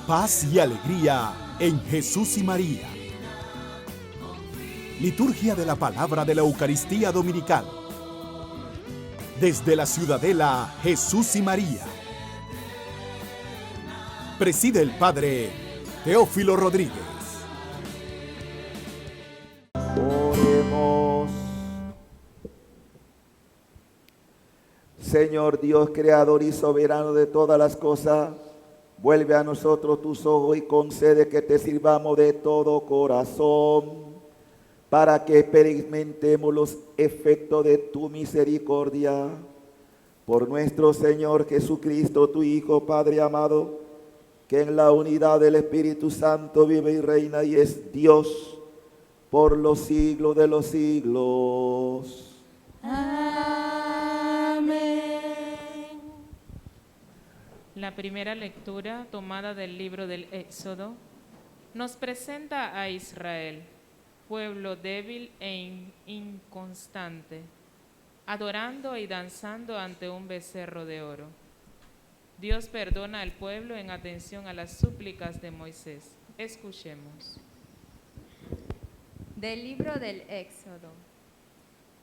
paz y alegría en Jesús y María. Liturgia de la Palabra de la Eucaristía Dominical. Desde la Ciudadela Jesús y María. Preside el Padre Teófilo Rodríguez. Oremos. Señor Dios, creador y soberano de todas las cosas, vuelve a nosotros tus ojos y concede que te sirvamos de todo corazón, para que experimentemos los efectos de tu misericordia. Por nuestro Señor Jesucristo, tu Hijo, Padre amado, que en la unidad del Espíritu Santo vive y reina y es Dios por los siglos de los siglos. Amén. La primera lectura, tomada del libro del Éxodo, nos presenta a Israel, pueblo débil e inconstante, adorando y danzando ante un becerro de oro. Dios perdona al pueblo en atención a las súplicas de Moisés. Escuchemos. Del libro del Éxodo.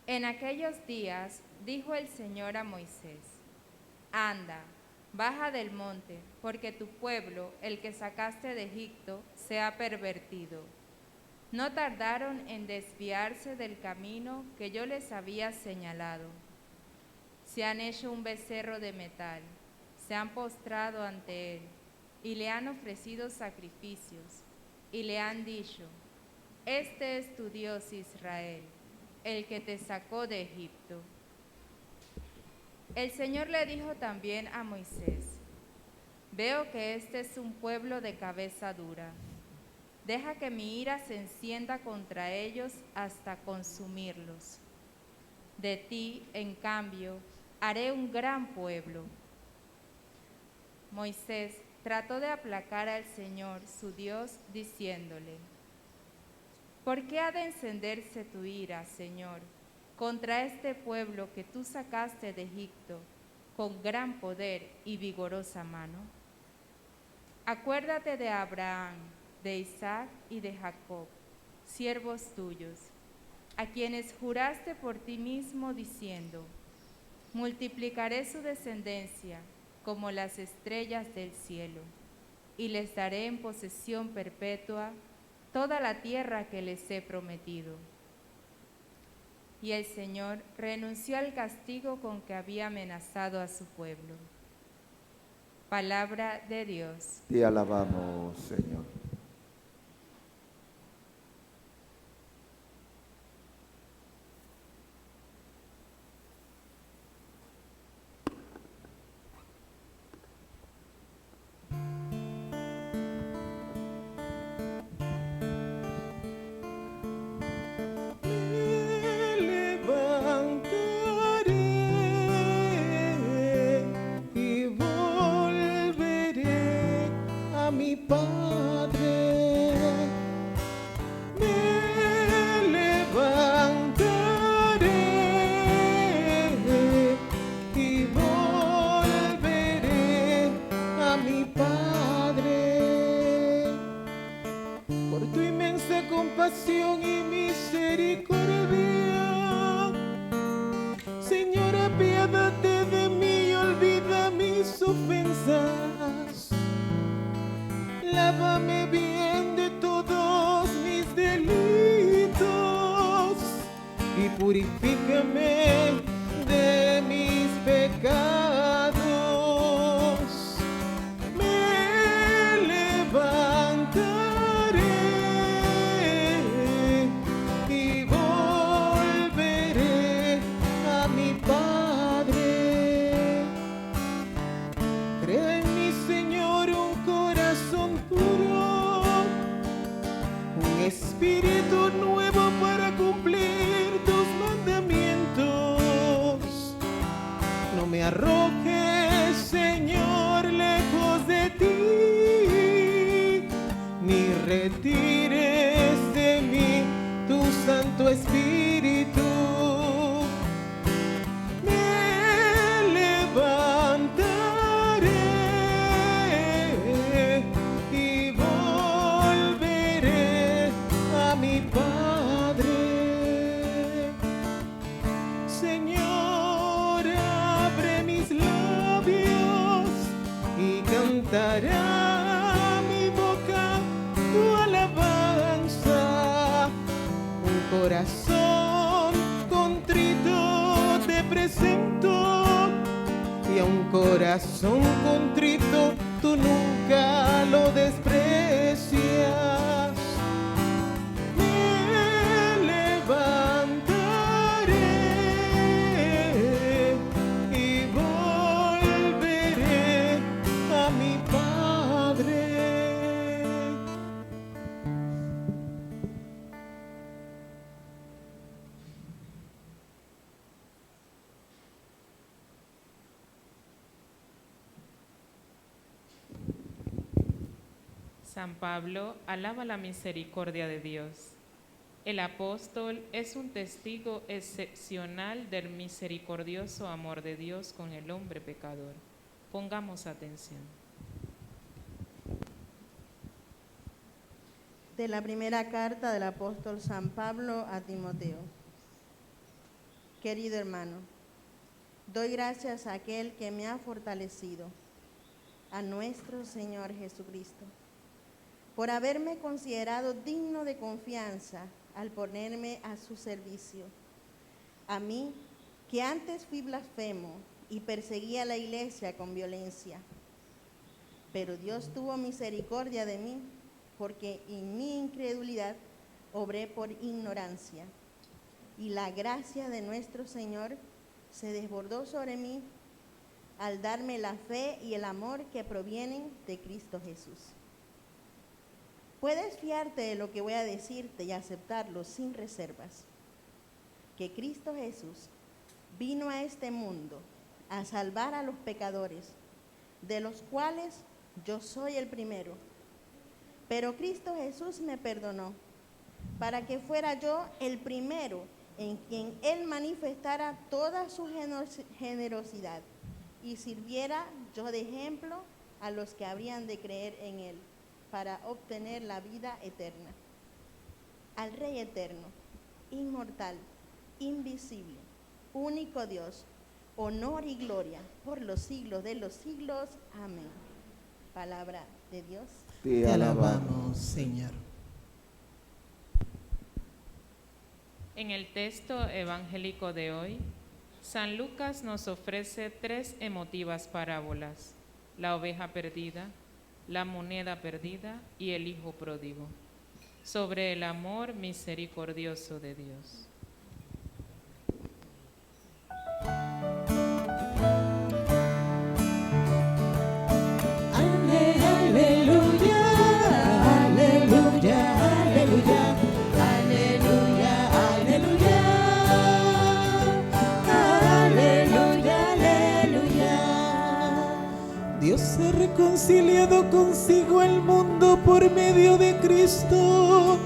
En aquellos días dijo el Señor a Moisés: Anda, baja del monte, porque tu pueblo, el que sacaste de Egipto, se ha pervertido. No tardaron en desviarse del camino que yo les había señalado. Se han hecho un becerro de metal, se han postrado ante él, y le han ofrecido sacrificios, y le han dicho: Este es tu Dios Israel, el que te sacó de Egipto. El Señor le dijo también a Moisés: Veo que este es un pueblo de cabeza dura. Deja que mi ira se encienda contra ellos hasta consumirlos. De ti, en cambio, haré un gran pueblo. Moisés trató de aplacar al Señor, su Dios, diciéndole: ¿Por qué ha de encenderse tu ira, Señor, contra este pueblo que tú sacaste de Egipto con gran poder y vigorosa mano? Acuérdate de Abraham, de Isaac y de Jacob, siervos tuyos, a quienes juraste por ti mismo diciendo: multiplicaré su descendencia como las estrellas del cielo, y les daré en posesión perpetua toda la tierra que les he prometido. Y el Señor renunció al castigo con que había amenazado a su pueblo. Palabra de Dios. Te alabamos, Señor. Compasión y misericordia, Señor, apiádate de mí y olvida mis ofensas. Lávame bien de todos mis delitos y purifícame de mis pecados. Me levantaré y volveré a mi Padre. Crea en mi Señor un corazón puro, un espíritu nuevo para cumplir tus mandamientos. No me arrojes, Señor, lejos de ti, ni retires de mí tu Santo Espíritu. Me levantaré y cantará mi boca tu alabanza. Un corazón contrito te presento, y a un corazón contrito tú nunca lo desprecias. Me levantaré y volveré a mi Padre. San Pablo alaba la misericordia de Dios. El apóstol es un testigo excepcional del misericordioso amor de Dios con el hombre pecador. Pongamos atención. De la primera carta del apóstol San Pablo a Timoteo. Querido hermano, doy gracias a aquel que me ha fortalecido, a nuestro Señor Jesucristo, por haberme considerado digno de confianza al ponerme a su servicio. A mí, que antes fui blasfemo y perseguía a la iglesia con violencia. Pero Dios tuvo misericordia de mí, porque en mi incredulidad obré por ignorancia. Y la gracia de nuestro Señor se desbordó sobre mí al darme la fe y el amor que provienen de Cristo Jesús. Puedes fiarte de lo que voy a decirte y aceptarlo sin reservas. Que Cristo Jesús vino a este mundo a salvar a los pecadores, de los cuales yo soy el primero. Pero Cristo Jesús me perdonó, para que fuera yo el primero en quien Él manifestara toda su generosidad y sirviera yo de ejemplo a los que habrían de creer en Él, para obtener la vida eterna. Al Rey eterno, inmortal, invisible, único Dios, honor y gloria por los siglos de los siglos. Amén. Palabra de Dios. Te alabamos, Señor. En el texto evangélico de hoy, San Lucas nos ofrece 3 emotivas parábolas: la oveja perdida, la moneda perdida y el hijo pródigo, sobre el amor misericordioso de Dios. Dios ha reconciliado consigo el mundo por medio de Cristo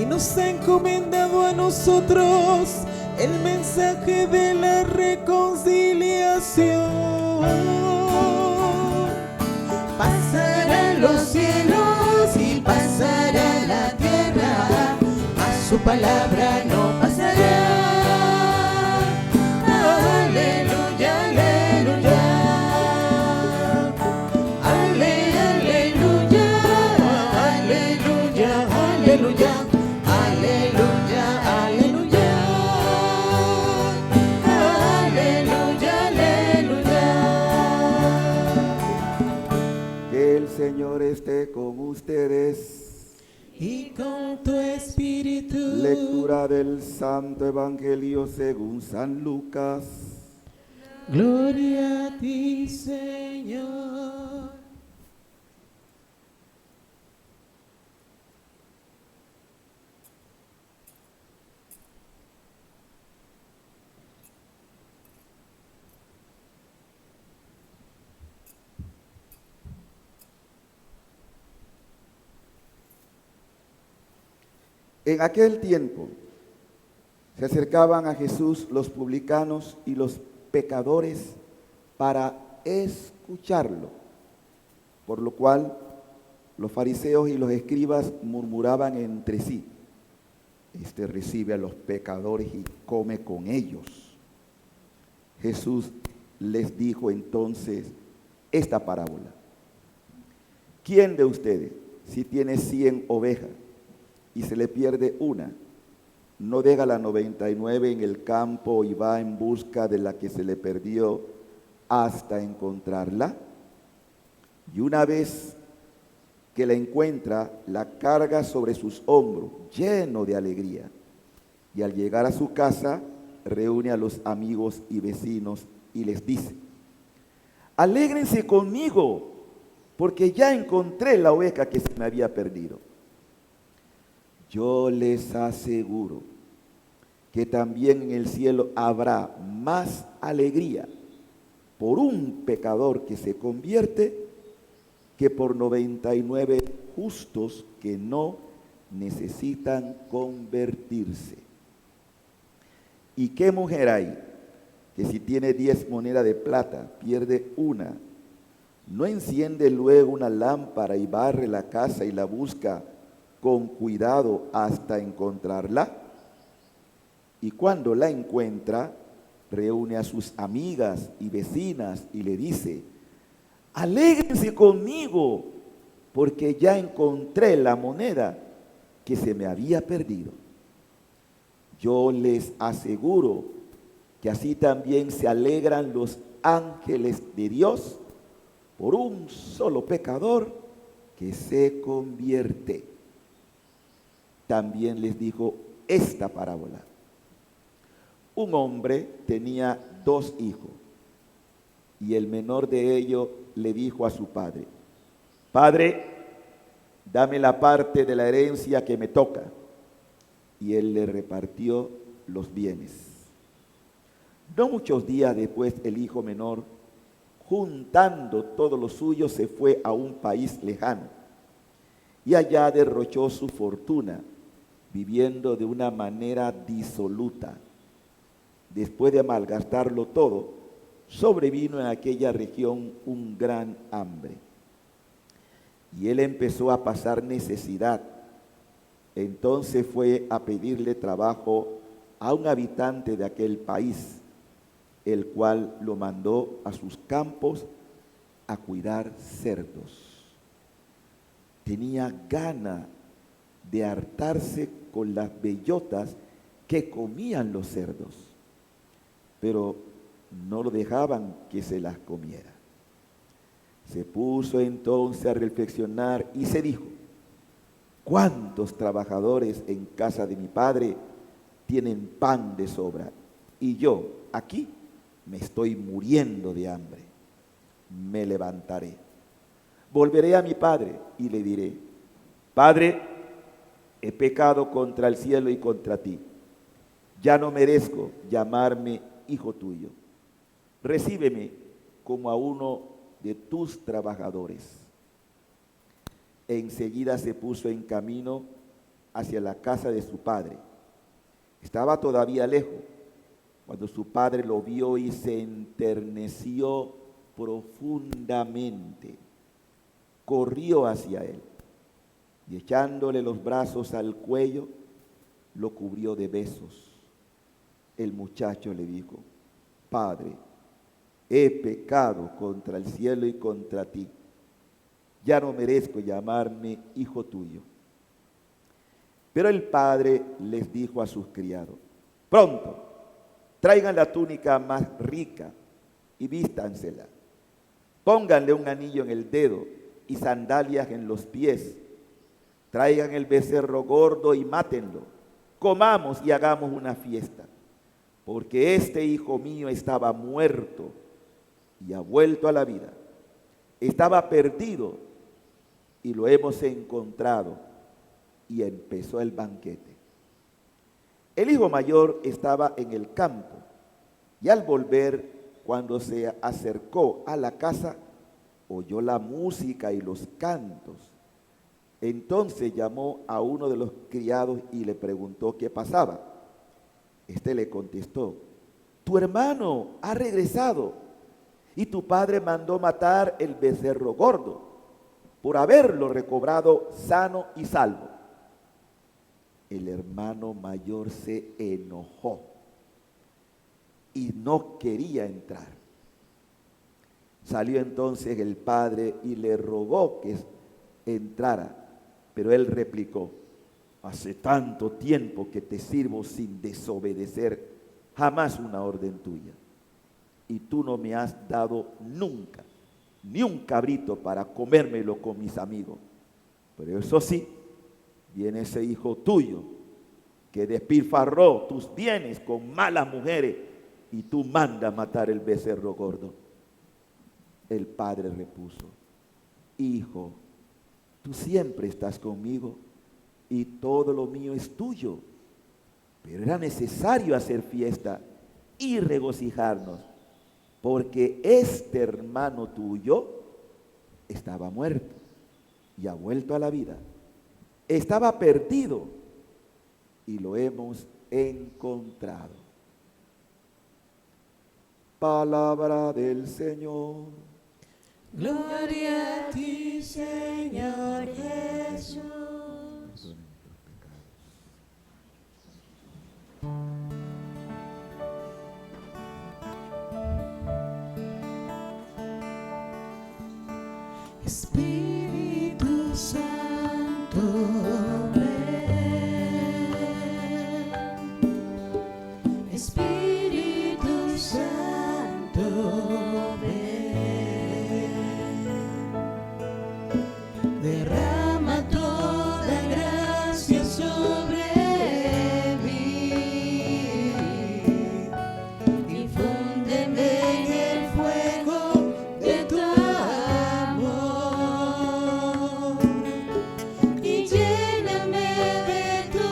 y nos ha encomendado a nosotros el mensaje de la reconciliación. Pasarán los cielos y pasará la tierra, mas su palabra no pasará. Aleluya, aleluya. Señor esté con ustedes. Y con tu espíritu. Lectura del Santo Evangelio según San Lucas. Gloria a ti, Señor. En aquel tiempo se acercaban a Jesús los publicanos y los pecadores para escucharlo, por lo cual los fariseos y los escribas murmuraban entre sí: este recibe a los pecadores y come con ellos. Jesús les dijo entonces esta parábola: ¿Quién de ustedes, si tiene 100 ovejas y se le pierde una, no deja la 99 en el campo y va en busca de la que se le perdió hasta encontrarla? Y una vez que la encuentra, la carga sobre sus hombros, lleno de alegría. Y al llegar a su casa, reúne a los amigos y vecinos y les dice: alégrense conmigo, porque ya encontré la oveja que se me había perdido. Yo les aseguro que también en el cielo habrá más alegría por un pecador que se convierte que por 99 justos que no necesitan convertirse. ¿Y qué mujer hay que si tiene 10 monedas de plata pierde una, no enciende luego una lámpara y barre la casa y la busca con cuidado hasta encontrarla? Y cuando la encuentra, reúne a sus amigas y vecinas y le dice: alégrense conmigo, porque ya encontré la moneda que se me había perdido. Yo les aseguro que así también se alegran los ángeles de Dios por un solo pecador que se convierte. También les dijo esta parábola. Un hombre tenía 2 hijos, y el menor de ellos le dijo a su padre: Padre, dame la parte de la herencia que me toca. Y él le repartió los bienes. No muchos días después, el hijo menor, juntando todo lo suyo, se fue a un país lejano y allá derrochó su fortuna, viviendo de una manera disoluta. Después de malgastarlo todo, sobrevino en aquella región un gran hambre. Y él empezó a pasar necesidad. Entonces fue a pedirle trabajo a un habitante de aquel país, el cual lo mandó a sus campos a cuidar cerdos. Tenía gana de hartarse con las bellotas que comían los cerdos, pero no lo dejaban que se las comiera. Se puso entonces a reflexionar y se dijo: ¿cuántos trabajadores en casa de mi padre tienen pan de sobra? Y yo aquí me estoy muriendo de hambre. Me levantaré, volveré a mi padre y le diré: Padre, he pecado contra el cielo y contra ti. Ya no merezco llamarme hijo tuyo. Recíbeme como a uno de tus trabajadores. Enseguida se puso en camino hacia la casa de su padre. Estaba todavía lejos cuando su padre lo vio y se enterneció profundamente. Corrió hacia él y echándole los brazos al cuello, lo cubrió de besos. El muchacho le dijo: Padre, he pecado contra el cielo y contra ti. Ya no merezco llamarme hijo tuyo. Pero el padre les dijo a sus criados: pronto, traigan la túnica más rica y vístansela. Pónganle un anillo en el dedo y sandalias en los pies. Traigan el becerro gordo y mátenlo. Comamos y hagamos una fiesta, porque este hijo mío estaba muerto y ha vuelto a la vida. Estaba perdido y lo hemos encontrado. Y empezó el banquete. El hijo mayor estaba en el campo y al volver, cuando se acercó a la casa, oyó la música y los cantos. Entonces llamó a uno de los criados y le preguntó qué pasaba. Este le contestó: tu hermano ha regresado y tu padre mandó matar el becerro gordo por haberlo recobrado sano y salvo. El hermano mayor se enojó y no quería entrar. Salió entonces el padre y le rogó que entrara. Pero él replicó: hace tanto tiempo que te sirvo sin desobedecer jamás una orden tuya. Y tú no me has dado nunca ni un cabrito para comérmelo con mis amigos. Pero eso sí, viene ese hijo tuyo que despilfarró tus bienes con malas mujeres y tú mandas matar el becerro gordo. El padre repuso: hijo, tú siempre estás conmigo y todo lo mío es tuyo. Pero era necesario hacer fiesta y regocijarnos, porque este hermano tuyo estaba muerto y ha vuelto a la vida. Estaba perdido y lo hemos encontrado. Palabra del Señor. Gloria a ti, Señor Jesús. Espíritu Santo, ven. Espíritu Santo, ven. Derrama toda gracia sobre mí. Infúndeme en el fuego de tu amor y lléname de tu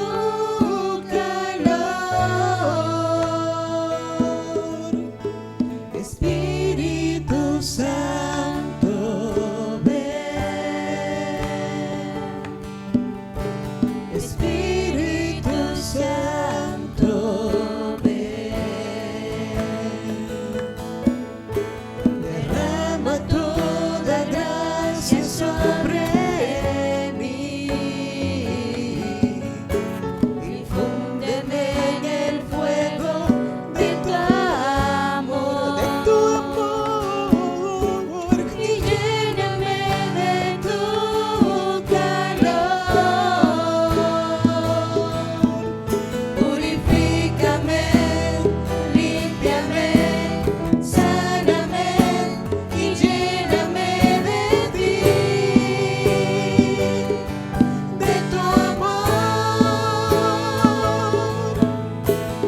calor. Espíritu Santo, ven. Espíritu Santo, ven. Derrama toda gracia sobre mí. Infúndeme en el fuego de tu amor, y lléname de tu calor. Purifícame, límpiame, sáname y lléname de ti, de tu amor.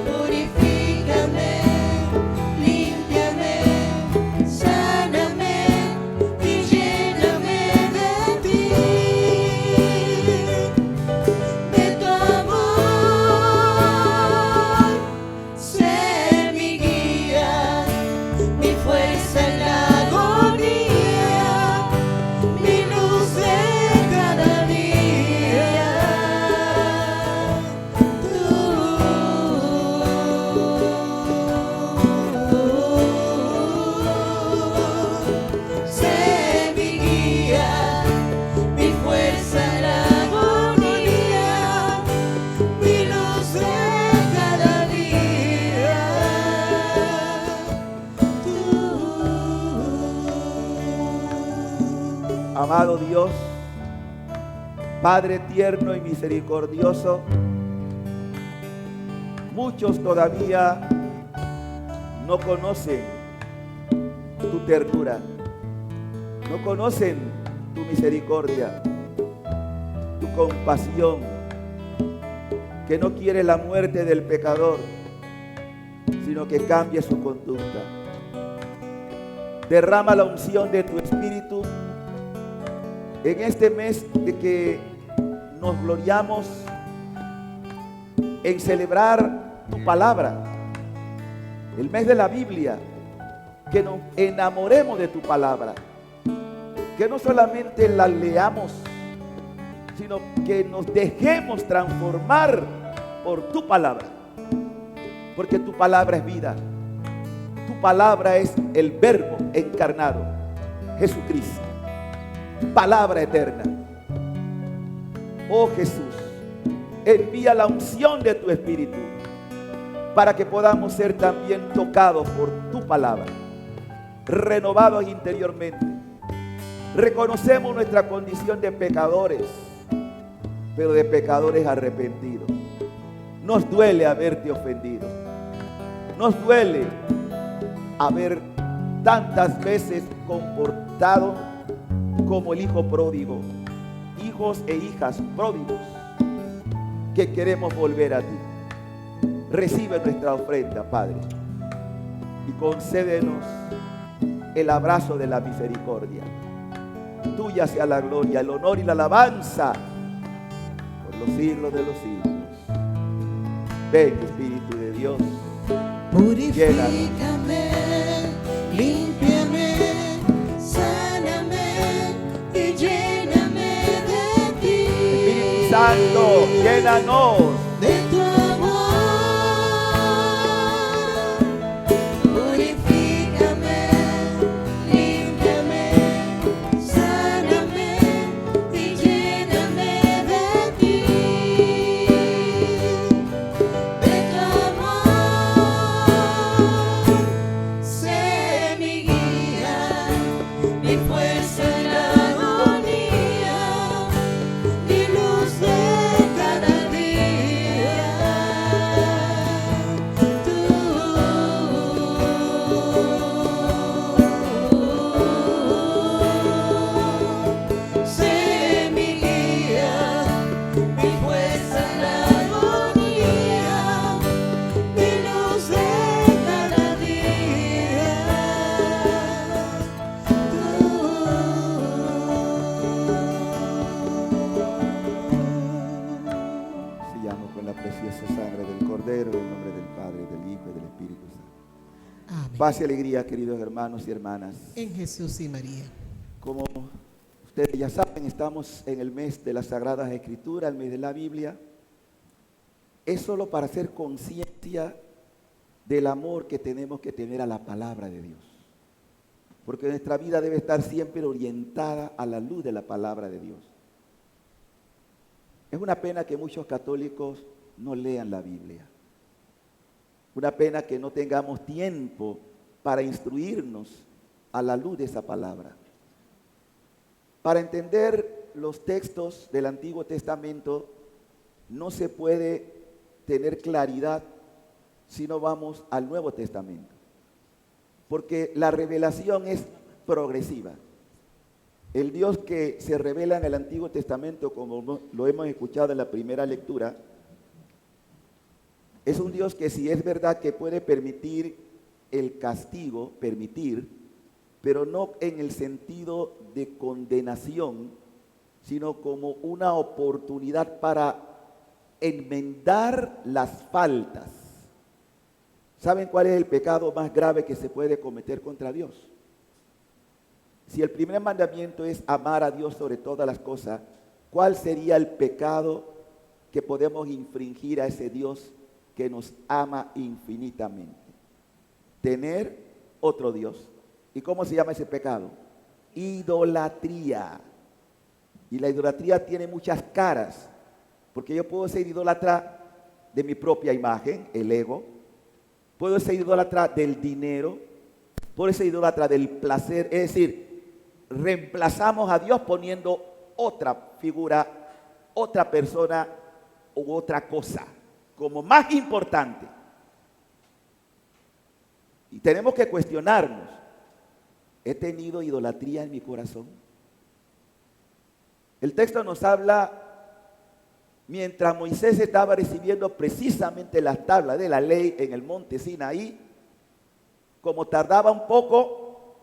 Purifícame, límpiame, sáname y lléname de ti, de tu amor. Sé mi guía, mi fuerza en la agonía, mi luz de cada día. Sé mi guía, mi fuerza en la agonía, mi luz de cada día. Amado Dios, Padre tierno y misericordioso, muchos todavía no conocen tu ternura, no conocen tu misericordia, tu compasión, que no quiere la muerte del pecador, sino que cambie su conducta. Derrama la unción de tu Espíritu en este mes de que nos gloriamos en celebrar tu palabra, el mes de la Biblia, que nos enamoremos de tu palabra, que no solamente la leamos, sino que nos dejemos transformar por tu palabra, porque tu palabra es vida, tu palabra es el Verbo encarnado, Jesucristo, palabra eterna. Oh Jesús, envía la unción de tu Espíritu para que podamos ser también tocados por tu palabra, renovados interiormente, Reconocemos nuestra condición de pecadores, pero de pecadores arrepentidos. Nos duele haberte ofendido. Nos duele haber tantas veces comportado como el hijo pródigo, hijos e hijas pródigos que queremos volver a ti. Recibe nuestra ofrenda, Padre, y concédenos el abrazo de la misericordia. Tuya sea la gloria, el honor y la alabanza por los siglos de los siglos. Ven, Espíritu de Dios. Purifícame, límpiame, sáname y lléname de ti. Espíritu Santo, llénanos de tu amor. Purifícame, límpiame, sáname y lléname de ti. De tu amor, sé mi guía, mi fuerza en la agonía, mi luz de cada día. Tú, sé mi guía, mi fuerza en la agonía, mi luz de cada día. Sellamos con la preciosa sangre del Cordero, en el nombre del Padre, del Hijo y del Espíritu Santo. Amén. Paz y alegría, queridos hermanos y hermanas. En Jesús y María. Como ustedes ya saben, estamos en el mes de las Sagradas Escrituras, el mes de la Biblia. Es solo para hacer conciencia del amor que tenemos que tener a la palabra de Dios. Porque nuestra vida debe estar siempre orientada a la luz de la palabra de Dios. Es una pena que muchos católicos no lean la Biblia. Una pena que no tengamos tiempo para instruirnos a la luz de esa palabra. Para entender los textos del Antiguo Testamento no se puede tener claridad si no vamos al Nuevo Testamento. Porque la revelación es progresiva. El Dios que se revela en el Antiguo Testamento, como lo hemos escuchado en la primera lectura, es un Dios que sí es verdad que puede permitir el castigo, pero no en el sentido de condenación, sino como una oportunidad para enmendar las faltas. ¿Saben cuál es el pecado más grave que se puede cometer contra Dios? Si el primer mandamiento es amar a Dios sobre todas las cosas, ¿cuál sería el pecado que podemos infringir a ese Dios que nos ama infinitamente? Tener otro Dios. ¿Y cómo se llama ese pecado? Idolatría. Y la idolatría tiene muchas caras, porque yo puedo ser idólatra de mi propia imagen, el ego. Puedo ser idólatra del dinero. Puedo ser idólatra del placer. Es decir, reemplazamos a Dios poniendo otra figura, otra persona u otra cosa como más importante. Y tenemos que cuestionarnos: ¿he tenido idolatría en mi corazón? El texto nos habla, mientras Moisés estaba recibiendo precisamente las tablas de la ley en el monte Sinaí, como tardaba un poco,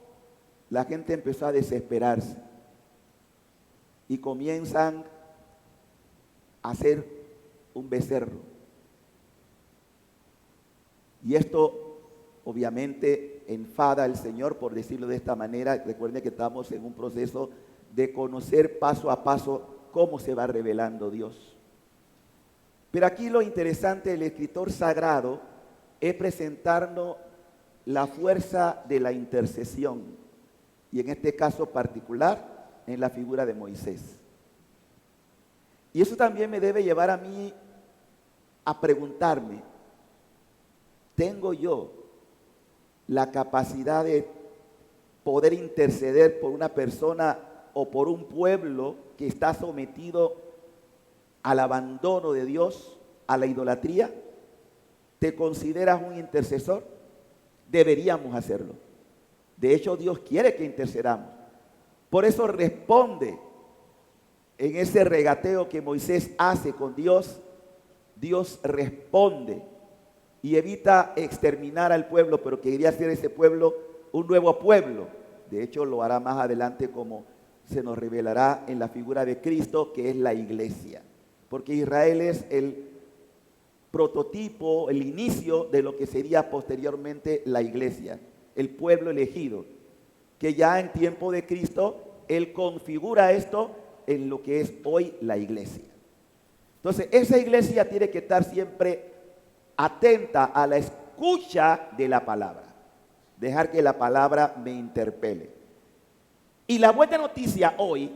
la gente empezó a desesperarse y comienzan a hacer un becerro. Y esto obviamente enfada al Señor, por decirlo de esta manera. Recuerden que estamos en un proceso de conocer paso a paso cómo se va revelando Dios. Pero aquí lo interesante del escritor sagrado es presentarnos la fuerza de la intercesión, y en este caso particular en la figura de Moisés. Y eso también me debe llevar a mí a preguntarme: ¿tengo yo la capacidad de poder interceder por una persona o por un pueblo que está sometido al abandono de Dios, a la idolatría? ¿Te consideras un intercesor? Deberíamos hacerlo. De hecho, Dios quiere que intercedamos. Por eso responde en ese regateo que Moisés hace con Dios. Dios responde y evita exterminar al pueblo, pero quería hacer ese pueblo un nuevo pueblo. De hecho, lo hará más adelante, como se nos revelará en la figura de Cristo, que es la iglesia. Porque Israel es el prototipo, el inicio de lo que sería posteriormente la iglesia, el pueblo elegido, que ya en tiempo de Cristo, Él configura esto en lo que es hoy la iglesia. Entonces, esa iglesia tiene que estar siempre atenta a la escucha de la palabra, dejar que la palabra me interpele. Y la buena noticia hoy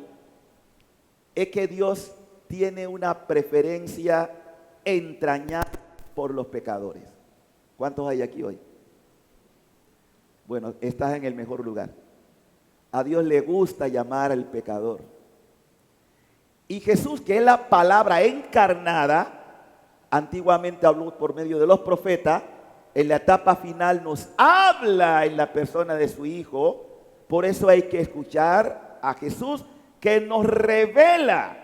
es que Dios tiene una preferencia entrañable por los pecadores. ¿Cuántos hay aquí hoy? Bueno, estás en el mejor lugar. A Dios le gusta llamar al pecador. Y Jesús, que es la palabra encarnada, antiguamente habló por medio de los profetas, en la etapa final nos habla en la persona de su Hijo. Por eso hay que escuchar a Jesús, que nos revela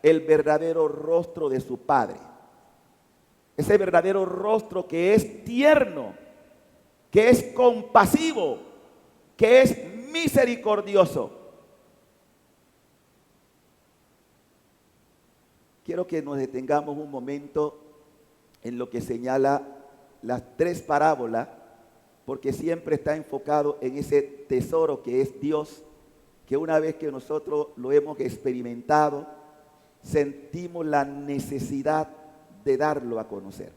el verdadero rostro de su Padre. Ese verdadero rostro que es tierno, que es compasivo, que es misericordioso. Quiero que nos detengamos un momento en lo que señala las tres parábolas, porque siempre está enfocado en ese tesoro que es Dios, que una vez que nosotros lo hemos experimentado, sentimos la necesidad de darlo a conocer.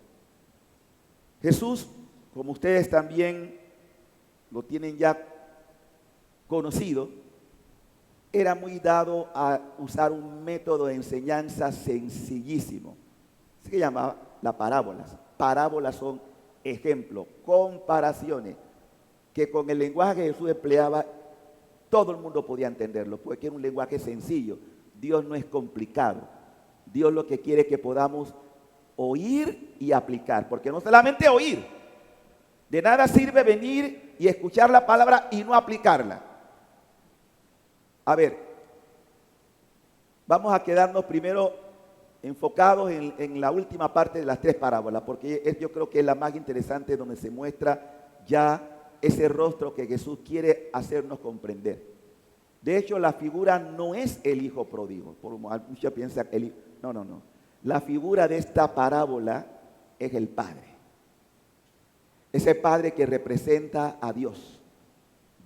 Jesús, como ustedes también lo tienen ya conocido, era muy dado a usar un método de enseñanza sencillísimo. Se llamaba las parábolas. Parábolas son ejemplos, comparaciones, que con el lenguaje que Jesús empleaba, todo el mundo podía entenderlo, porque era un lenguaje sencillo. Dios no es complicado. Dios lo que quiere es que podamos oír y aplicar, porque no solamente oír, de nada sirve venir y escuchar la palabra y no aplicarla. A ver, vamos a quedarnos primero enfocados en la última parte de las tres parábolas, porque yo creo que es la más interesante, donde se muestra ya ese rostro que Jesús quiere hacernos comprender. De hecho, la figura no es el hijo pródigo, por muchos piensan no. La figura de esta parábola es el Padre. Ese Padre que representa a Dios.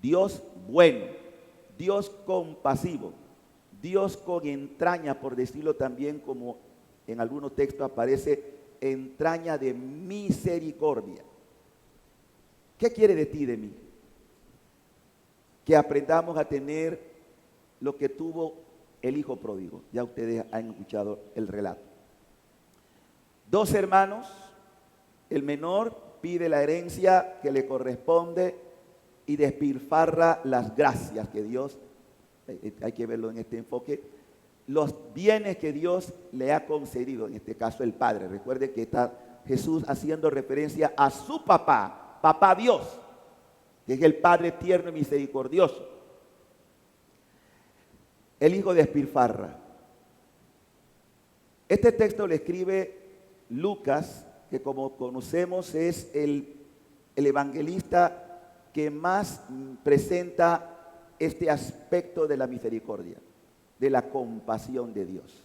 Dios bueno, Dios compasivo, Dios con entraña, por decirlo también, como en algunos textos aparece, entraña de misericordia. ¿Qué quiere de ti, de mí? Que aprendamos a tener lo que tuvo el hijo pródigo. Ya ustedes han escuchado el relato. Dos hermanos, el menor pide la herencia que le corresponde y despilfarra las gracias que Dios, hay que verlo en este enfoque, los bienes que Dios le ha concedido, en este caso el Padre. Recuerden que está Jesús haciendo referencia a su papá, papá Dios, que es el Padre tierno y misericordioso. El hijo despilfarra. Este texto lo escribe Lucas, que como conocemos es el evangelista que más presenta este aspecto de la misericordia, de la compasión de Dios.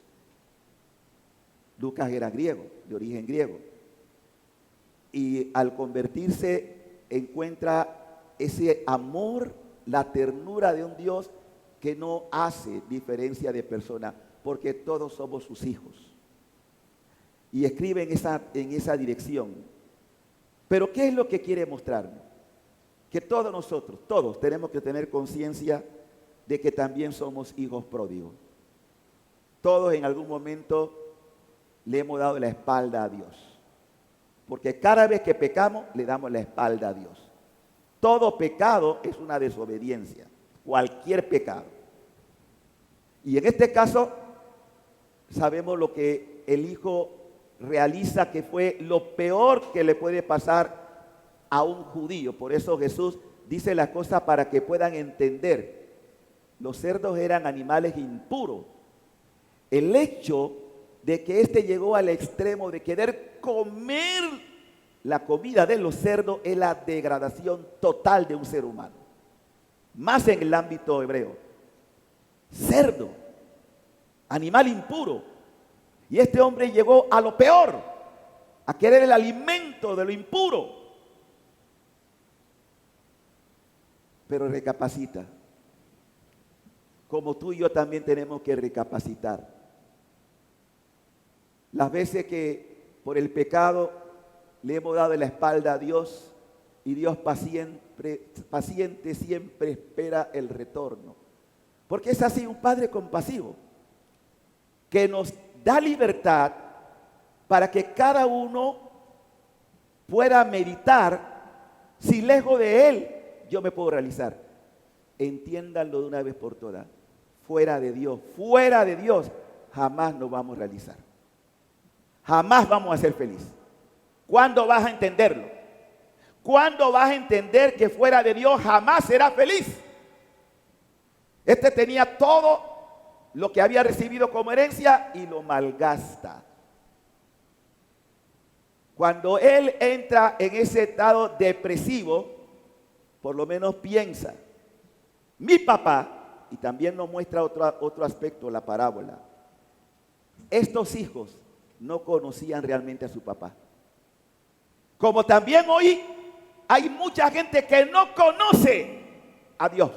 Lucas era griego, de origen griego, y al convertirse encuentra ese amor, la ternura de un Dios que no hace diferencia de persona, porque todos somos sus hijos. Y escribe en esa dirección. Pero ¿qué es lo que quiere mostrarnos? Que todos nosotros, todos tenemos que tener conciencia de que también somos hijos pródigos. Todos en algún momento le hemos dado la espalda a Dios. Porque cada vez que pecamos, le damos la espalda a Dios. Todo pecado es una desobediencia. Cualquier pecado. Y en este caso, sabemos lo que el hijo realiza, que fue lo peor que le puede pasar a un judío. Por eso Jesús dice las cosas para que puedan entender. Los cerdos eran animales impuros. El hecho de que éste llegó al extremo de querer comer la comida de los cerdos es la degradación total de un ser humano. Más en el ámbito hebreo. Cerdo, animal impuro. Y este hombre llegó a lo peor, a querer el alimento de lo impuro. Pero recapacita. Como tú y yo también tenemos que recapacitar. Las veces que por el pecado le hemos dado la espalda a Dios y Dios paciente siempre espera el retorno. Porque es así, un Padre compasivo que nos da libertad para que cada uno pueda meditar si lejos de Él yo me puedo realizar. Entiéndanlo de una vez por todas. Fuera de Dios, jamás nos vamos a realizar. Jamás vamos a ser felices. ¿Cuándo vas a entenderlo? ¿Cuándo vas a entender que fuera de Dios jamás serás feliz? Este tenía todo lo que había recibido como herencia y lo malgasta. Cuando él entra en ese estado depresivo, por lo menos piensa, mi papá, y también nos muestra otro aspecto la parábola, estos hijos no conocían realmente a su papá. Como también hoy hay mucha gente que no conoce a Dios,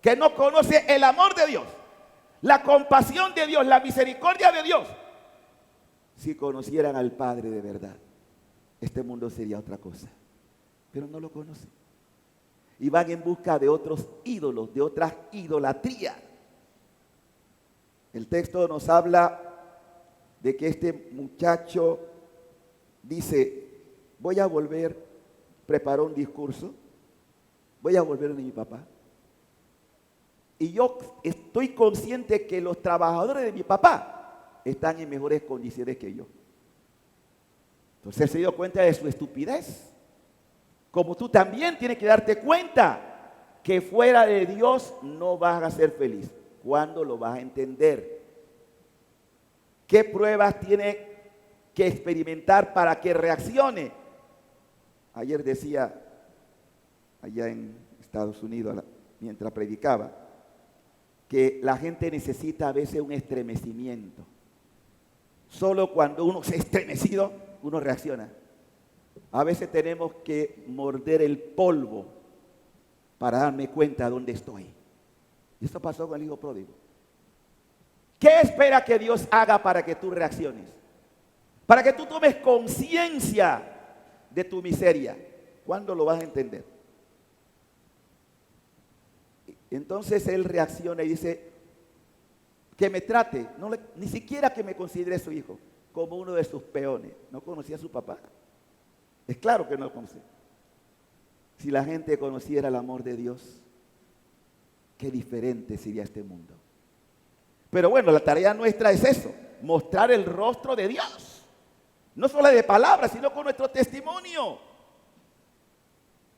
que no conoce el amor de Dios, la compasión de Dios, la misericordia de Dios. Si conocieran al Padre de verdad, este mundo sería otra cosa. Pero no lo conocen. Y van en busca de otros ídolos, de otras idolatrías. El texto nos habla de que este muchacho dice, voy a volver, preparó un discurso, voy a volver de mi papá. Y yo estoy consciente que los trabajadores de mi papá están en mejores condiciones que yo. Entonces él se dio cuenta de su estupidez. Como tú también tienes que darte cuenta que fuera de Dios no vas a ser feliz. ¿Cuándo lo vas a entender? ¿Qué pruebas tiene que experimentar para que reaccione? Ayer decía, allá en Estados Unidos, mientras predicaba, que la gente necesita a veces un estremecimiento. Solo cuando uno se ha estremecido, uno reacciona. A veces tenemos que morder el polvo para darme cuenta de dónde estoy. Y esto pasó con el hijo pródigo. ¿Qué espera que Dios haga para que tú reacciones? Para que tú tomes conciencia de tu miseria. ¿Cuándo lo vas a entender? Entonces él reacciona y dice, que me trate, ni siquiera que me considere su hijo, como uno de sus peones. ¿No conocía a su papá? Es claro que no lo conocía. Si la gente conociera el amor de Dios, qué diferente sería este mundo. Pero bueno, la tarea nuestra es eso, mostrar el rostro de Dios. No solo de palabras, sino con nuestro testimonio,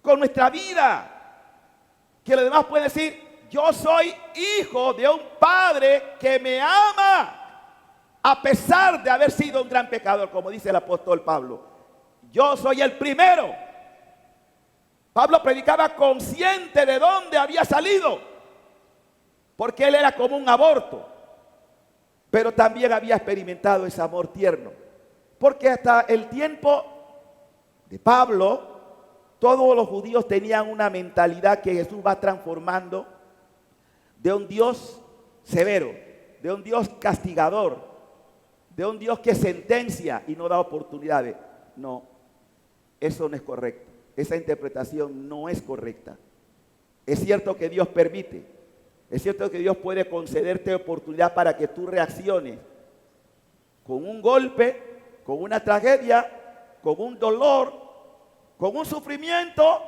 con nuestra vida. Que los demás pueden decir, yo soy hijo de un padre que me ama, a pesar de haber sido un gran pecador, como dice el apóstol Pablo. Yo soy el primero. Pablo predicaba consciente de dónde había salido, porque él era como un aborto, pero también había experimentado ese amor tierno, porque hasta el tiempo de Pablo, todos los judíos tenían una mentalidad que Jesús va transformando de un Dios severo, de un Dios castigador, de un Dios que sentencia y no da oportunidades. No, eso no es correcto. Esa interpretación no es correcta. Es cierto que Dios permite, es cierto que Dios puede concederte oportunidad para que tú reacciones con un golpe, con una tragedia, con un dolor, con un sufrimiento,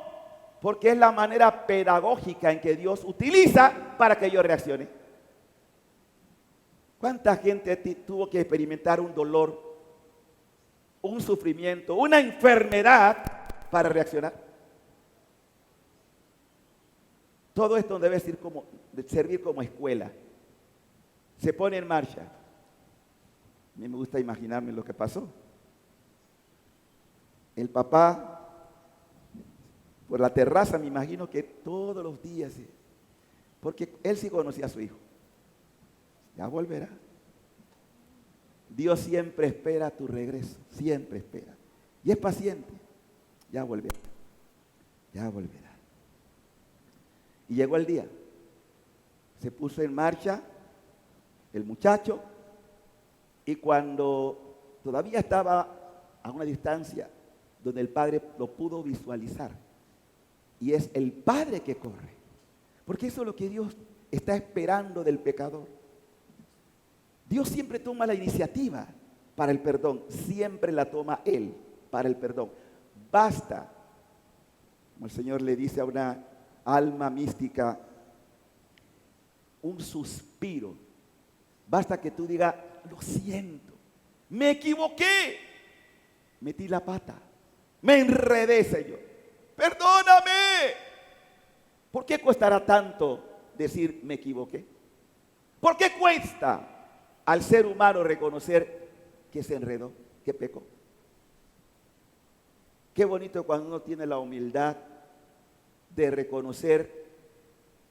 porque es la manera pedagógica en que Dios utiliza para que yo reaccione. ¿Cuánta gente tuvo que experimentar un dolor, un sufrimiento, una enfermedad para reaccionar? Todo esto debe servir como escuela. Se pone en marcha. A mí me gusta imaginarme lo que pasó. El papá, por la terraza, me imagino que todos los días, porque él sí conocía a su hijo. Ya volverá. Dios siempre espera tu regreso, siempre espera. Y es paciente. Ya volverá. Ya volverá. Y llegó el día. Se puso en marcha el muchacho y cuando todavía estaba a una distancia donde el padre lo pudo visualizar. Y es el padre que corre. Porque eso es lo que Dios está esperando del pecador. Dios siempre toma la iniciativa para el perdón. Siempre la toma Él para el perdón. Basta, como el Señor le dice a una alma mística, un suspiro. Basta que tú digas, lo siento, me equivoqué, metí la pata, me enredé, Señor, perdóname. ¿Por qué costará tanto decir me equivoqué? ¿Por qué cuesta al ser humano reconocer que se enredó, que pecó? Qué bonito cuando uno tiene la humildad de reconocer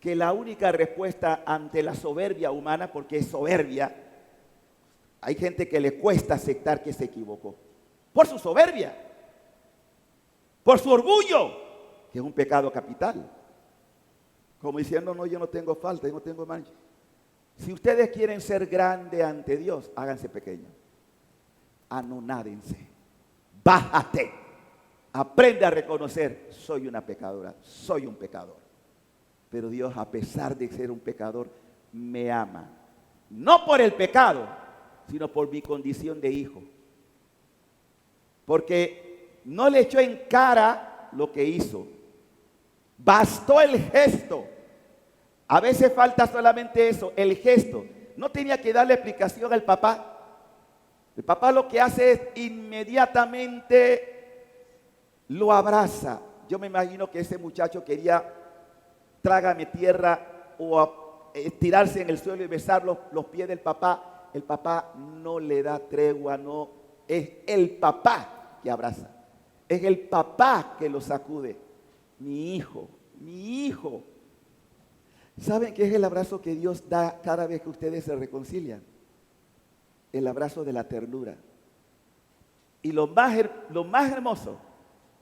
que la única respuesta ante la soberbia humana, porque es soberbia, hay gente que le cuesta aceptar que se equivocó, por su soberbia, por su orgullo, que es un pecado capital, como diciendo, no, yo no tengo falta, yo no tengo mancha. Si ustedes quieren ser grandes ante Dios, háganse pequeños, anonádense, bájate, aprende a reconocer, soy una pecadora, soy un pecador. Pero Dios, a pesar de ser un pecador, me ama. No por el pecado, sino por mi condición de hijo. Porque no le echó en cara lo que hizo. Bastó el gesto. A veces falta solamente eso, el gesto. No tenía que darle explicación al papá. El papá lo que hace es inmediatamente lo abraza. Yo me imagino que ese muchacho quería trágame tierra o tirarse en el suelo y besar los pies del papá. El papá no le da tregua, no. Es el papá que abraza. Es el papá que lo sacude. Mi hijo, mi hijo. ¿Saben qué es el abrazo que Dios da cada vez que ustedes se reconcilian? El abrazo de la ternura. Y lo más hermoso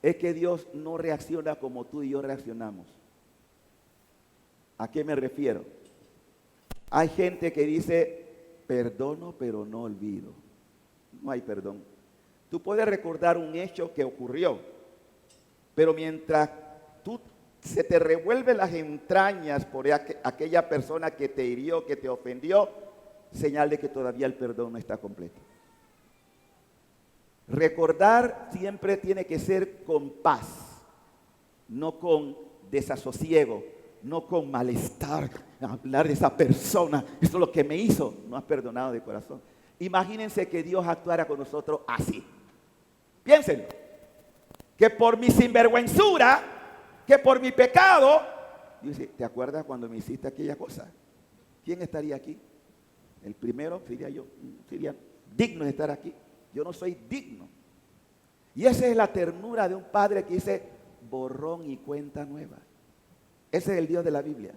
es que Dios no reacciona como tú y yo reaccionamos. ¿A qué me refiero? Hay gente que dice, perdono pero no olvido. No hay perdón. Tú puedes recordar un hecho que ocurrió, pero mientras se te revuelven las entrañas por aquella persona que te hirió, que te ofendió, señal de que todavía el perdón no está completo. Recordar siempre tiene que ser con paz, no con desasosiego, no con malestar, hablar de esa persona, eso es lo que me hizo, no has perdonado de corazón. Imagínense que Dios actuara con nosotros así. Piénsenlo, que por mi sinvergüenzura, que por mi pecado, Dios dice, ¿te acuerdas cuando me hiciste aquella cosa? ¿Quién estaría aquí? El primero sería yo, sería digno de estar aquí. Yo no soy digno. Y esa es la ternura de un padre que dice, borrón y cuenta nueva. Ese es el Dios de la Biblia.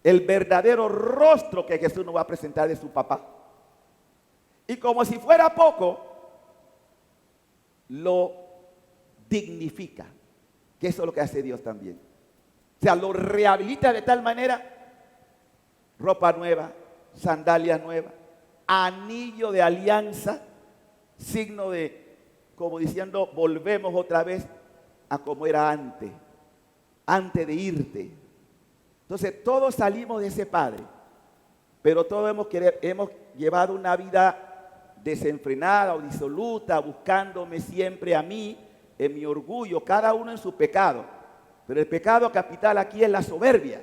El verdadero rostro que Jesús nos va a presentar de su papá. Y como si fuera poco, lo dignifica. Que eso es lo que hace Dios también. O sea, lo rehabilita de tal manera, ropa nueva, sandalias nuevas, anillo de alianza, signo de, como diciendo, volvemos otra vez a como era antes de irte. Entonces todos salimos de ese padre, pero todos hemos llevado una vida desenfrenada o disoluta, buscándome siempre a mí, en mi orgullo, cada uno en su pecado. Pero el pecado capital aquí es la soberbia.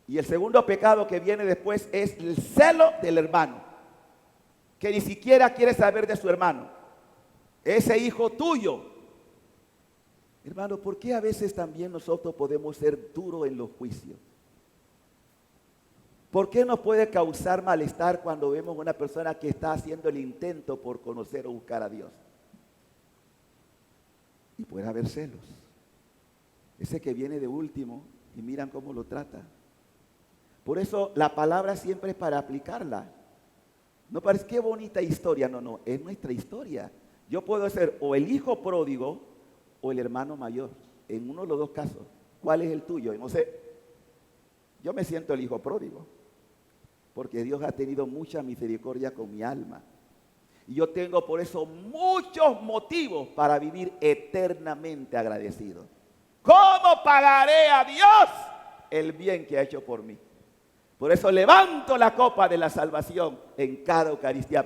Y el segundo pecado que viene después es el celo del hermano, que ni siquiera quiere saber de su hermano, ese hijo tuyo. Hermano, ¿por qué a veces también nosotros podemos ser duros en los juicios? ¿Por qué nos puede causar malestar cuando vemos a una persona que está haciendo el intento por conocer o buscar a Dios? Y puede haber celos. Ese que viene de último y miran cómo lo trata. Por eso la palabra siempre es para aplicarla. No parece qué bonita historia, no, es nuestra historia. Yo puedo ser o el hijo pródigo o el hermano mayor, en uno de los dos casos. ¿Cuál es el tuyo? No sé. Yo me siento el hijo pródigo, porque Dios ha tenido mucha misericordia con mi alma. Y yo tengo por eso muchos motivos para vivir eternamente agradecido. ¿Cómo pagaré a Dios el bien que ha hecho por mí? Por eso levanto la copa de la salvación en cada Eucaristía.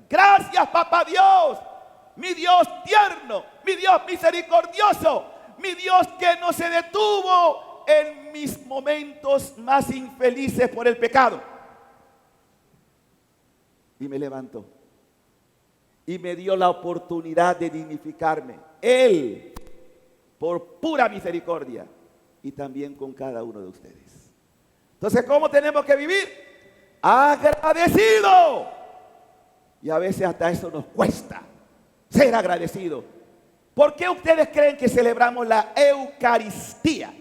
Gracias, Papá Dios, mi Dios tierno, mi Dios misericordioso, mi Dios que no se detuvo en mis momentos más infelices por el pecado. Y me levantó. Y me dio la oportunidad de dignificarme. Él, por pura misericordia, y también con cada uno de ustedes. Entonces, ¿cómo tenemos que vivir? Agradecido. Y a veces hasta eso nos cuesta, ser agradecido. ¿Por qué ustedes creen que celebramos la Eucaristía?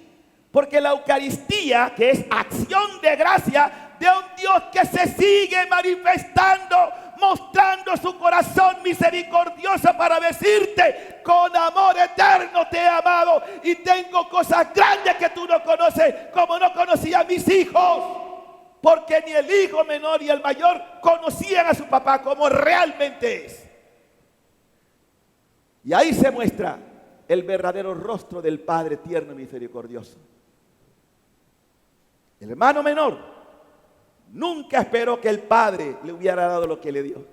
Porque la Eucaristía, que es acción de gracia de un Dios que se sigue manifestando, mostrando su corazón misericordioso para decirte: con amor eterno te he amado y tengo cosas grandes que tú no conoces, como no conocía a mis hijos. Porque ni el hijo menor ni el mayor conocían a su papá como realmente es. Y ahí se muestra el verdadero rostro del Padre tierno y misericordioso. El hermano menor nunca esperó que el padre le hubiera dado lo que le dio.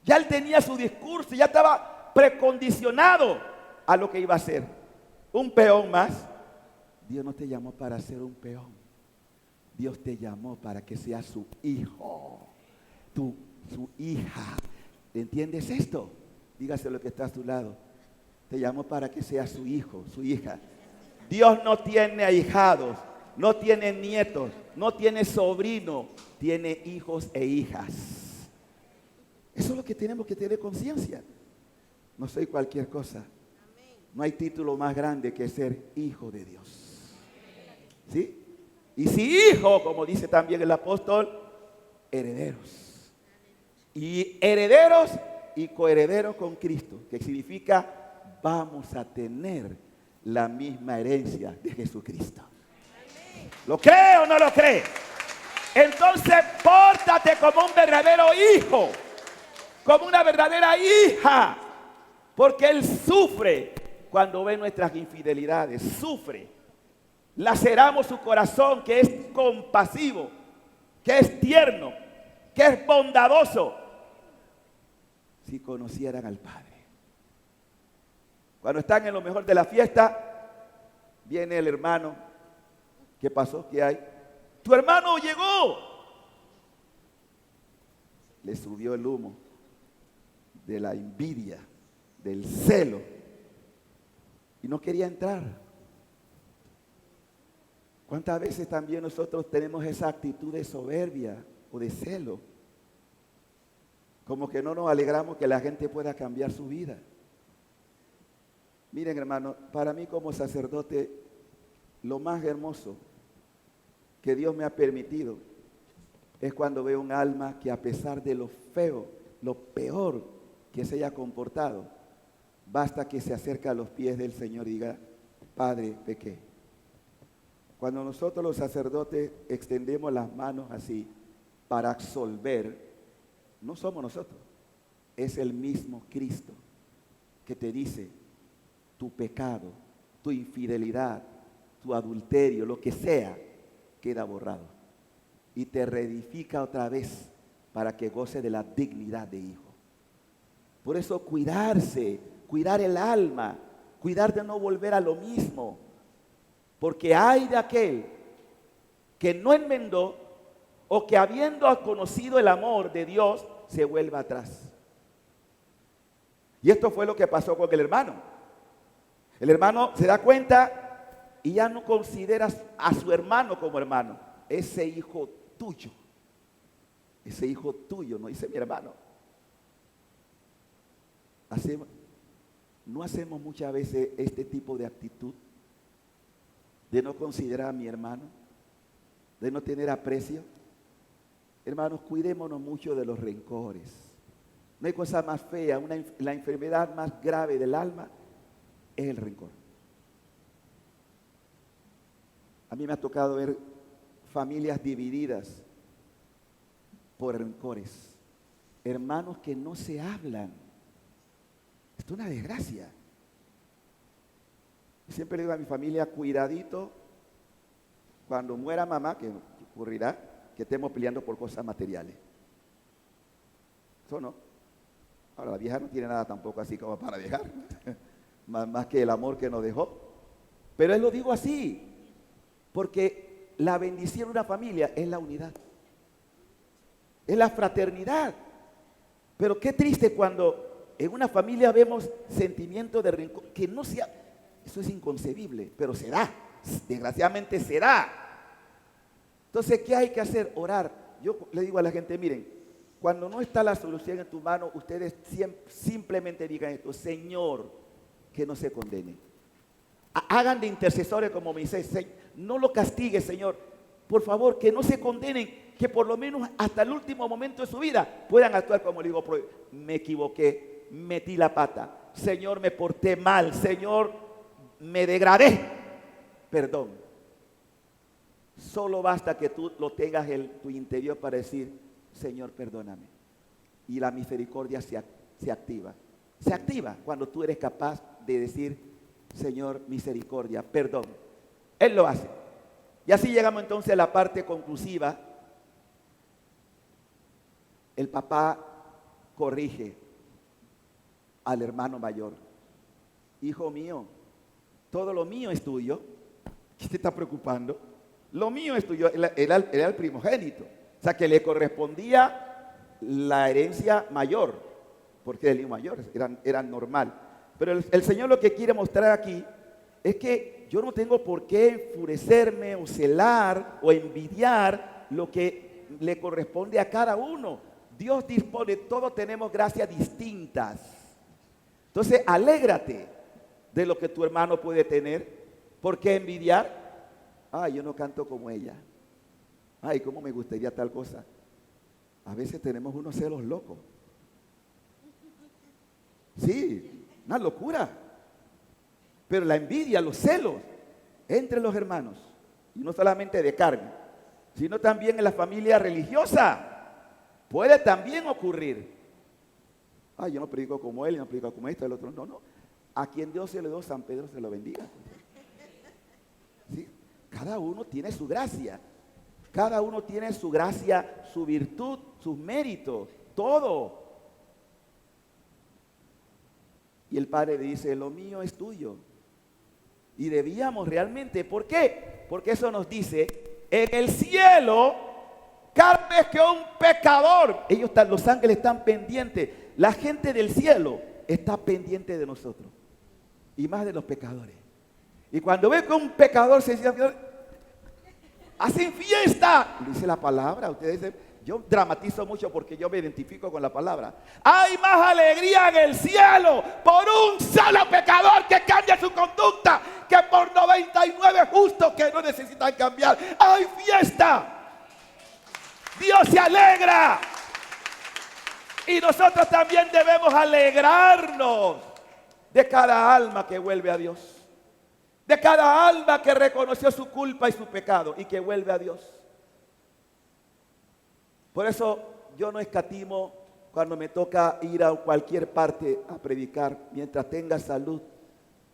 Ya él tenía su discurso, ya estaba precondicionado a lo que iba a hacer. Un peón más. Dios no te llamó para ser un peón. Dios te llamó para que seas su hijo, su hija. ¿Entiendes esto? Dígaselo que está a tu lado. Te llamó para que seas su hijo, su hija. Dios no tiene ahijados, no tiene nietos, no tiene sobrinos, tiene hijos e hijas. Eso es lo que tenemos que tener conciencia. No soy cualquier cosa. No hay título más grande que ser hijo de Dios. ¿Sí? Y si hijo, como dice también el apóstol, herederos. Y herederos y coherederos con Cristo, que significa vamos a tener la misma herencia de Jesucristo. ¿Lo cree o no lo cree? Entonces, pórtate como un verdadero hijo, como una verdadera hija, porque Él sufre cuando ve nuestras infidelidades, sufre. Laceramos su corazón, que es compasivo, que es tierno, que es bondadoso. Si conocieran al Padre. Cuando están en lo mejor de la fiesta, viene el hermano. ¿Qué pasó? ¿Qué hay? Tu hermano llegó. Le subió el humo de la envidia, del celo, y no quería entrar. ¿Cuántas veces también nosotros tenemos esa actitud de soberbia o de celo? Como que no nos alegramos que la gente pueda cambiar su vida. Miren, hermano, para mí como sacerdote, lo más hermoso que Dios me ha permitido es cuando veo un alma que, a pesar de lo feo, lo peor que se haya comportado, basta que se acerque a los pies del Señor y diga: Padre, pequé. Cuando nosotros los sacerdotes extendemos las manos así para absolver, no somos nosotros, es el mismo Cristo que te dice: tu pecado, tu infidelidad, tu adulterio, lo que sea, queda borrado. Y te reedifica otra vez para que goce de la dignidad de hijo. Por eso cuidarse, cuidar el alma, cuidar de no volver a lo mismo. Porque hay de aquel que no enmendó o que habiendo conocido el amor de Dios se vuelva atrás. Y esto fue lo que pasó con el hermano. El hermano se da cuenta y ya no considera a su hermano como hermano. Ese hijo tuyo. Ese hijo tuyo, no dice mi hermano. No hacemos muchas veces este tipo de actitud de no considerar a mi hermano, de no tener aprecio. Hermanos, cuidémonos mucho de los rencores. No hay cosa más fea, la enfermedad más grave del alma es el rencor. A mí me ha tocado ver familias divididas por rencores, hermanos que no se hablan. Esto es una desgracia. Siempre le digo a mi familia, cuidadito, cuando muera mamá, que ocurrirá, que estemos peleando por cosas materiales. Eso no. Ahora, la vieja no tiene nada tampoco así como para dejar, más que el amor que nos dejó. Pero él lo digo así, porque la bendición de una familia es la unidad, es la fraternidad. Pero qué triste cuando en una familia vemos sentimientos de rencor, que no sea, eso es inconcebible, pero se da, desgraciadamente se da. Entonces, ¿qué hay que hacer? Orar. Yo le digo a la gente, miren, cuando no está la solución en tu mano, ustedes simplemente digan esto: Señor, que no se condene. Hagan de intercesores como Moisés. No lo castigue, Señor. Por favor, que no se condenen, que por lo menos hasta el último momento de su vida puedan actuar como le digo, me equivoqué, metí la pata, Señor, me porté mal, Señor, me degradé, perdón. Solo basta que tú lo tengas en tu interior para decir: Señor, perdóname. Y la misericordia se activa. Se activa cuando tú eres capaz de decir: Señor, misericordia, perdón. Él lo hace. Y así llegamos entonces a la parte conclusiva. El papá corrige al hermano mayor: hijo mío, todo lo mío es tuyo. ¿Qué te está preocupando? Lo mío es tuyo. Era el primogénito. O sea, que le correspondía la herencia mayor, porque el hijo mayor era normal. Pero el Señor lo que quiere mostrar aquí es que yo no tengo por qué enfurecerme o celar o envidiar lo que le corresponde a cada uno. Dios dispone, todos tenemos gracias distintas. Entonces, alégrate de lo que tu hermano puede tener. ¿Por qué envidiar? Ay, yo no canto como ella. Ay, cómo me gustaría tal cosa. A veces tenemos unos celos locos. Sí, una locura. Pero la envidia, los celos entre los hermanos, y no solamente de carne, sino también en la familia religiosa, puede también ocurrir. Ay, yo no predico como él, yo no predico como este, el otro. No. A quien Dios se le dio, San Pedro se lo bendiga. ¿Sí? Cada uno tiene su gracia. Cada uno tiene su gracia, su virtud, sus méritos, todo. Y el Padre dice: lo mío es tuyo. Y debíamos realmente, ¿por qué? Porque eso nos dice, en el cielo, cada vez que un pecador, los ángeles están pendientes, la gente del cielo está pendiente de nosotros, y más de los pecadores. Y cuando ve que un pecador se siente, hacen fiesta, dice la palabra. Ustedes dicen, yo dramatizo mucho porque yo me identifico con la palabra. Hay más alegría en el cielo por un solo pecador que cambia su conducta que por 99 justos que no necesitan cambiar. Hay fiesta. Dios se alegra. Y nosotros también debemos alegrarnos de cada alma que vuelve a Dios. De cada alma que reconoció su culpa y su pecado y que vuelve a Dios. Por eso yo no escatimo cuando me toca ir a cualquier parte a predicar, mientras tenga salud,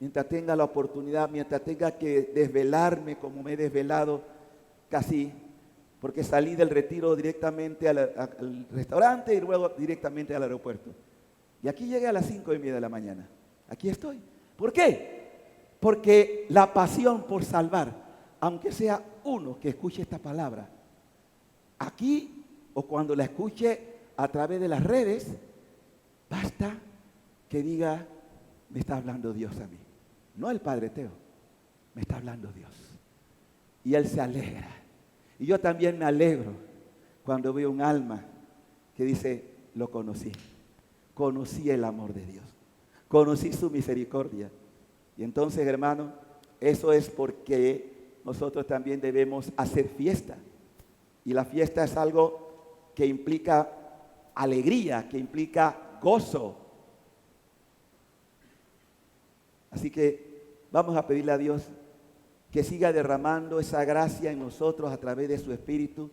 mientras tenga la oportunidad, mientras tenga que desvelarme como me he desvelado casi, porque salí del retiro directamente al restaurante y luego directamente al aeropuerto. Y aquí llegué a las 5:30 de la mañana. Aquí estoy. ¿Por qué? Porque la pasión por salvar, aunque sea uno que escuche esta palabra, aquí o cuando la escuche a través de las redes, basta que diga, me está hablando Dios a mí. No el Padre Teo, me está hablando Dios. Y Él se alegra. Y yo también me alegro cuando veo un alma que dice, lo conocí. Conocí el amor de Dios. Conocí su misericordia. Y entonces, hermano, eso es porque nosotros también debemos hacer fiesta. Y la fiesta es algo que implica alegría, que implica gozo. Así que vamos a pedirle a Dios que siga derramando esa gracia en nosotros a través de su Espíritu,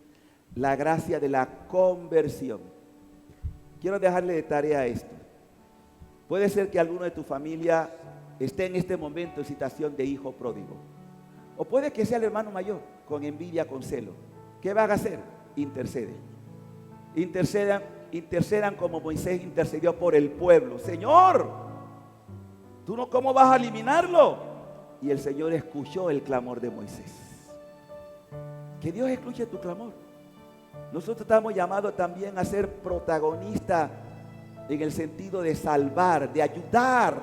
la gracia de la conversión. Quiero dejarle de tarea esto. Puede ser que alguno de tu familia esté en este momento en situación de hijo pródigo. O puede que sea el hermano mayor, con envidia, con celo. ¿Qué van a hacer? Interceden. Intercedan como Moisés intercedió por el pueblo. Señor, ¿tú no cómo vas a eliminarlo? Y el Señor escuchó el clamor de Moisés. Que Dios escuche tu clamor. Nosotros estamos llamados también a ser protagonistas en el sentido de salvar, de ayudar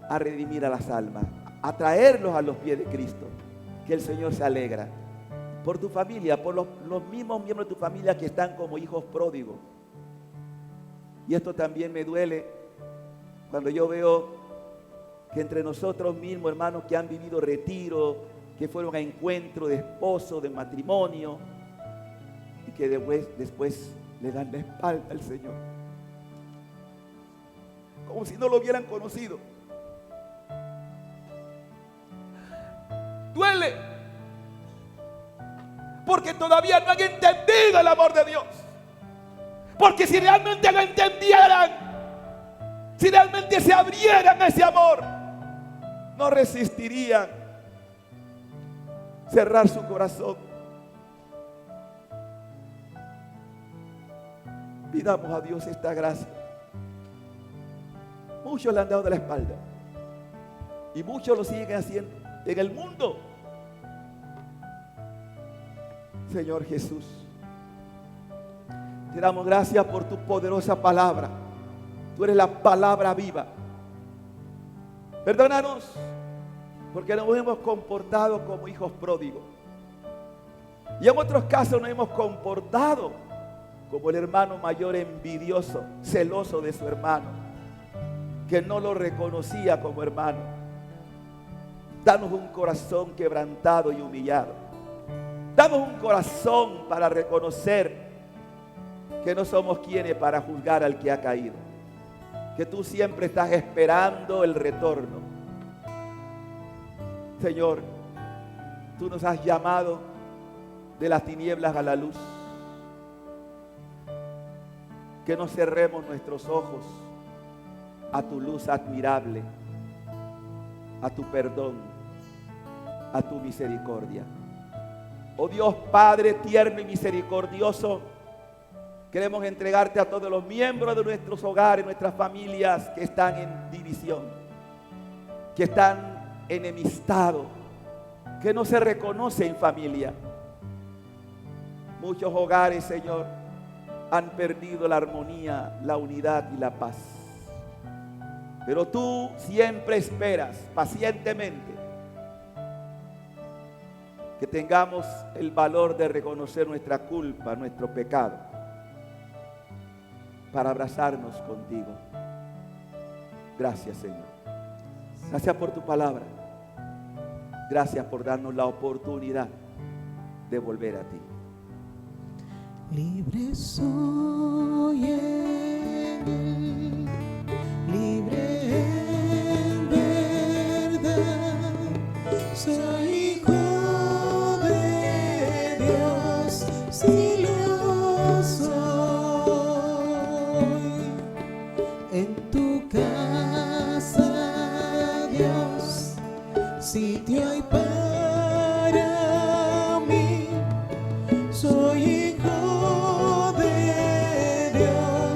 a redimir a las almas, a traerlos a los pies de Cristo. Que el Señor se alegra por tu familia, por los mismos miembros de tu familia que están como hijos pródigos. Y esto también me duele cuando yo veo que entre nosotros mismos, hermanos, que han vivido retiro, que fueron a encuentro de esposo, de matrimonio, y que después le dan la espalda al Señor, como si no lo hubieran conocido. Duele, porque todavía no han entendido el amor de Dios. Porque si realmente lo entendieran, si realmente se abrieran a ese amor, no resistirían cerrar su corazón. Pidamos a Dios esta gracia. Muchos le han dado de la espalda y muchos lo siguen haciendo en el mundo. Señor Jesús, te damos gracias por tu poderosa palabra. Tú eres la palabra viva. Perdónanos porque nos hemos comportado como hijos pródigos. Y en otros casos nos hemos comportado como el hermano mayor envidioso, celoso de su hermano, que no lo reconocía como hermano. Danos un corazón quebrantado y humillado. Danos un corazón para reconocer que no somos quienes para juzgar al que ha caído. Que tú siempre estás esperando el retorno. Señor, tú nos has llamado de las tinieblas a la luz. Que no cerremos nuestros ojos a tu luz admirable, a tu perdón, a tu misericordia. Oh Dios Padre tierno y misericordioso, queremos entregarte a todos los miembros de nuestros hogares, nuestras familias que están en división, que están enemistados, que no se reconocen familia. Muchos hogares, Señor, han perdido la armonía, la unidad y la paz. Pero tú siempre esperas pacientemente que tengamos el valor de reconocer nuestra culpa, nuestro pecado, para abrazarnos contigo. Gracias, Señor. Gracias por tu palabra. Gracias por darnos la oportunidad de volver a ti. Libre soy en él, libre en verdad, soy hijo de Dios, si lo soy. En tu casa, Dios, sitio hay para mí, soy hijo de Dios.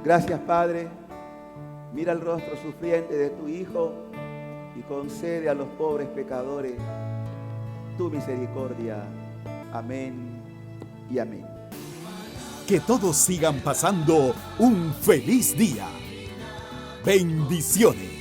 Gracias, Padre. Mira el rostro sufriente de tu Hijo y concede a los pobres pecadores tu misericordia. Amén y amén. Que todos sigan pasando un feliz día. Bendiciones.